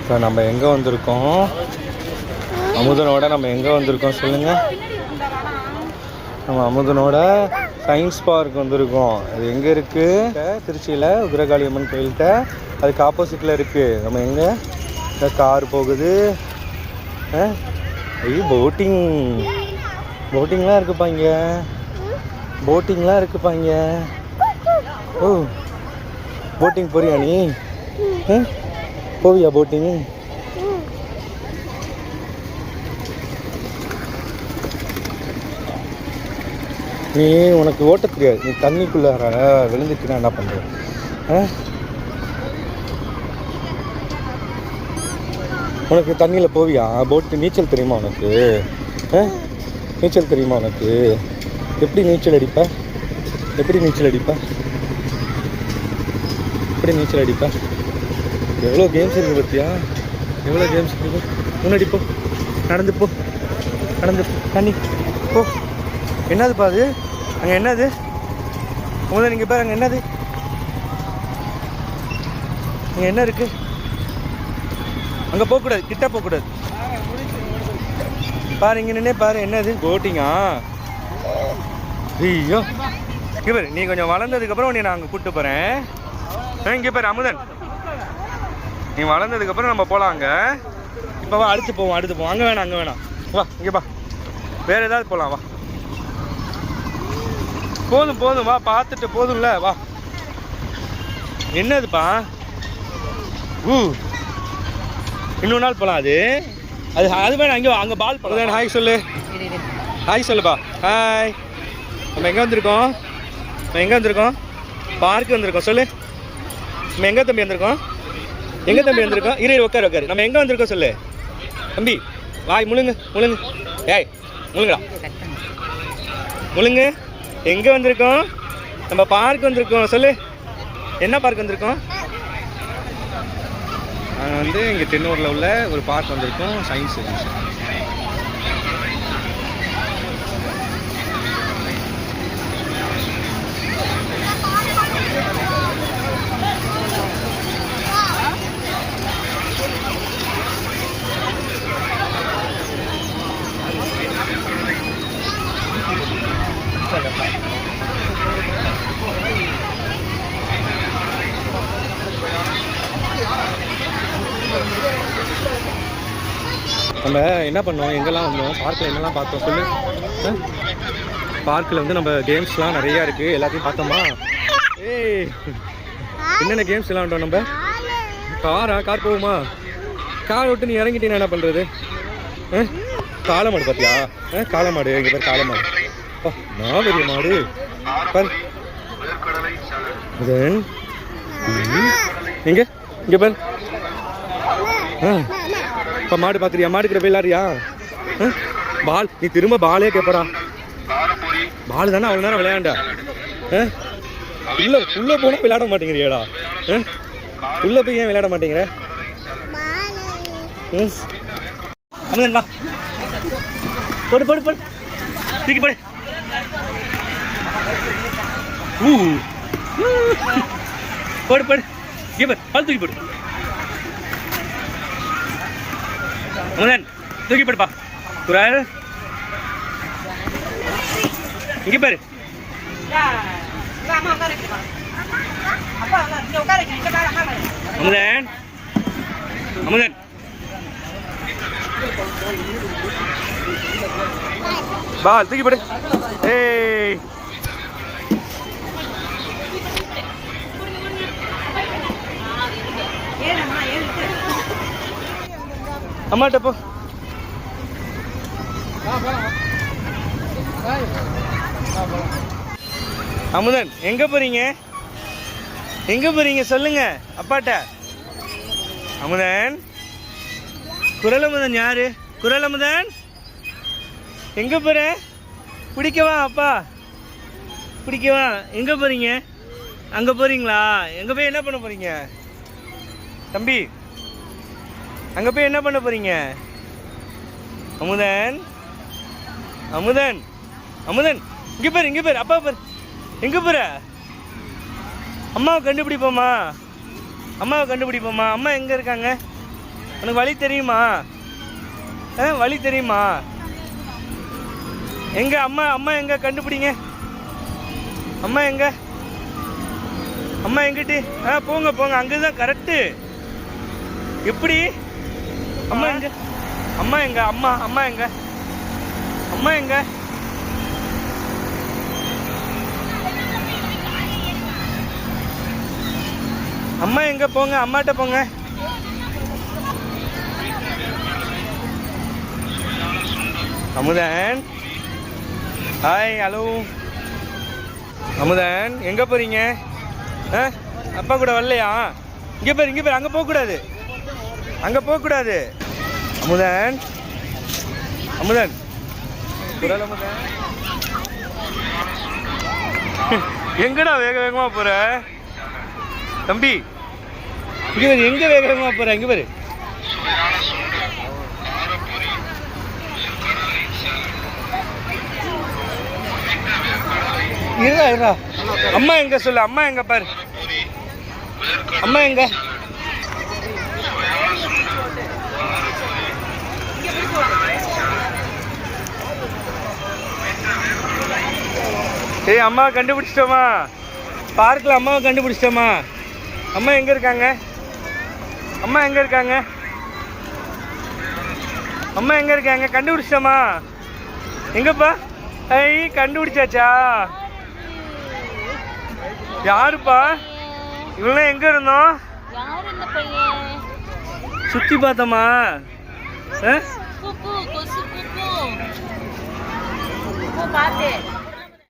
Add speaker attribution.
Speaker 1: இப்போ நம்ம எங்கே வந்திருக்கோம்? அமுதனோட நம்ம எங்கே வந்திருக்கோம் சொல்லுங்கள்? நம்ம அமுதனோட சயின்ஸ் பார்க் வந்திருக்கோம். அது எங்கே இருக்குது? திருச்சியில் உக்ரகாளி அம்மன் கோயில்கிட்ட. அதுக்கு ஆப்போசிட்டில் இருக்குது. நம்ம எங்கே இந்த கார் போகுது. ஐயோ போட்டிங்லாம் இருக்குப்பா இங்கே. போட்டிங்லாம் இருக்குப்பா இங்கே. ஓ போட்டிங் போறியா நீ? போவியா போட்டிங்? நீ உனக்கு ஓட்ட தெரியாது. நீ தண்ணிக்குள்ளார விழுந்துட்டுனா என்ன பண்ணுற? உனக்கு தண்ணியில் போவியா? போட்டு நீச்சல் தெரியுமா உனக்கு? நீச்சல் தெரியுமா உனக்கு? எப்படி நீச்சல் அடிப்ப? எப்படி நீச்சல் அடிப்ப? எப்படி நீச்சல் அடிப்ப? எவ்வளோ கேம்ஸ் இருக்குது பார்த்தியா? எவ்வளோ கேம்ஸ் இருக்குது. முன்னாடி போ, நடந்து போ, நடந்து போ, தண்ணி போ. என்னதுப்பா அது? அங்கே என்னது? முதல்ல நீங்கள் பாரு, அங்கே என்னது? அங்கே என்ன இருக்குது? அங்கே போகக்கூடாது, கிட்ட போகக்கூடாது. பாரு இங்கே நின்று பாரு. என்னது? போட்டிங்கா? ஐயோ இங்கே பாரு. நீ கொஞ்சம் வளர்ந்ததுக்கப்புறம் உன்னை நான் அங்கே கூப்பிட்டு போகிறேன். இங்கே பாரு அமுதன், நீ வளர்ந்ததுக்கப்புறம் நம்ம போகலாம் அங்கே. இப்போ வா, அடுத்து போவோம், அடுத்து போவோம். அங்கே வேணாம், அங்கே வேணாம். வா இங்கே பா, வேறு ஏதாவது போகலாம். வா, போதும் போதும், வா, பார்த்துட்டு போதும்ல, வா. என்னதுப்பா? இன்னொரு நாள் போகலாம். அது அது அது வேணாம். அங்கே அங்கே பால் போகலாம். ஹாய் சொல்லு, ஹாய் சொல்லுப்பா. ஹாய். நம்ம எங்கே வந்திருக்கோம்? நம்ம எங்கே வந்திருக்கோம்? பார்க்கு வந்திருக்கோம். சொல்லு, நம்ம எங்கே தம்பி வந்திருக்கோம்? எங்கே தம்பி வந்திருக்கோம்? இரு உட்காரு உட்காரு. நம்ம எங்கே வந்திருக்கோம் சொல்லு தம்பி. வாய் முழுங்கு முழுங்கு. ஏய் முழுங்கடா, முழுங்கு. எங்கே வந்திருக்கோம்? நம்ம பார்க் வந்திருக்கோம். சொல்லு, என்ன பார்க் வந்திருக்கோம்? நாங்கள் இங்கே தென்னூரில் உள்ள ஒரு பார்க் வந்திருக்கோம், சயின்ஸ் எக்ஸிபிஷன். நம்ம என்ன பண்ணோம்? எங்கெல்லாம் வந்தோம்? பார்க்கில் என்னெல்லாம் பார்த்தோம் சொல்லு. பார்க்கில் நம்ம கேம்ஸ்லாம் நிறையா இருக்குது. எல்லாத்தையும் பார்த்தோமா? ஏய் என்னென்ன கேம்ஸ் விளாண்டோம் நம்ம? கார் போகுமா? கார் விட்டு நீ இறங்கிட்டீங்கன்னா என்ன பண்ணுறது? காளை மாடு பார்த்தியா? காளை மாடு. இங்கே பேர் காளை மாடு. நான் பெரிய மாடு பாரு. இங்கே இங்கே பாரு. இப்போ மாடு பார்க்குறியா? மாடுக்கிட்ட போய் விளாட்றியா? பால் நீ திரும்ப பாலே கேட்பறா. பால் தானே அவ்வளோ நேரம் விளையாண்டா. உள்ளே போனால் விளையாட மாட்டேங்கிறியாடா? உள்ளே போய் ஏன் விளையாட மாட்டேங்கிற? வா, போடு போடு போடு, தூக்கி போடு. போடு போடு, இங்கே பாரு, பால் தூக்கி போடு. அமுதன் தூக்கி போடுப்பா. குரல் இங்கே பாரு. அமுதன் அமுதன் பால் தூக்கி போடு. ஏய் அம்மாட்ட போ. அமுதன் எங்க போறீங்க? எங்க போறீங்க சொல்லுங்க அப்பாட்ட. அமுதன், குரல் அமுதன் யாரு? குரல் அமுதன் எங்க போற? பிடிக்கவா அப்பா? பிடிக்கவா? எங்க போறீங்க? அங்க போறீங்களா? எங்க போய் என்ன பண்ண போறீங்க தம்பி? அங்க போய் என்ன பண்ண போறீங்க? அமுதன் அமுதன் அமுதன் இங்க பாரு, இங்க பாரு, அப்பா பாரு. எங்க போற? அம்மாவை கண்டுபிடிப்போமா? அம்மாவை கண்டுபிடிப்போமா? அம்மா எங்க இருக்காங்க? உனக்கு வழி தெரியுமா? வழி தெரியுமா? எங்க அம்மா? அம்மா எங்க? கண்டுபிடிங்க. அம்மா எங்க? அம்மா எங்கிட்டு? போங்க போங்க, அங்கதான் கரெக்டு. எப்படி? அம்மா எங்க? அம்மா எங்க? அம்மா அம்மா எங்க? அம்மா எங்க? அம்மா எங்க? போங்க, அம்மாட்ட போங்க. Amudhan, hi, hello. அமுதன், எங்க போறீங்க? அப்பா கூட வரலையா? இங்க பேர், இங்க பேர். அங்க போக கூடாது, அங்க போக கூடாது. அமுதன், அமுதன், குரல் அமுதன். எங்கடா வேக வேகமா போற தம்பி? இங்க பேரு, எங்க வேக வேகமா போற? இங்க பேரு. இருடா இருடா. அம்மா எங்க சொல்லு, அம்மா எங்க பாரு. அம்மா எங்க? ஏய், அம்மாவை கண்டுபிடிச்சிட்டோமா? பார்க்கில் அம்மாவை கண்டுபிடிச்சிட்டோமா? அம்மா எங்க இருக்காங்க? அம்மா எங்க இருக்காங்க? அம்மா எங்க இருக்காங்க? கண்டுபிடிச்சிட்டோமா? எங்கப்பா? ஐய், கண்டுபிடிச்சாச்சா? யாருப்பா? இவங்க எங்க இருந்தோம்? சுத்தி பார்த்தோமா?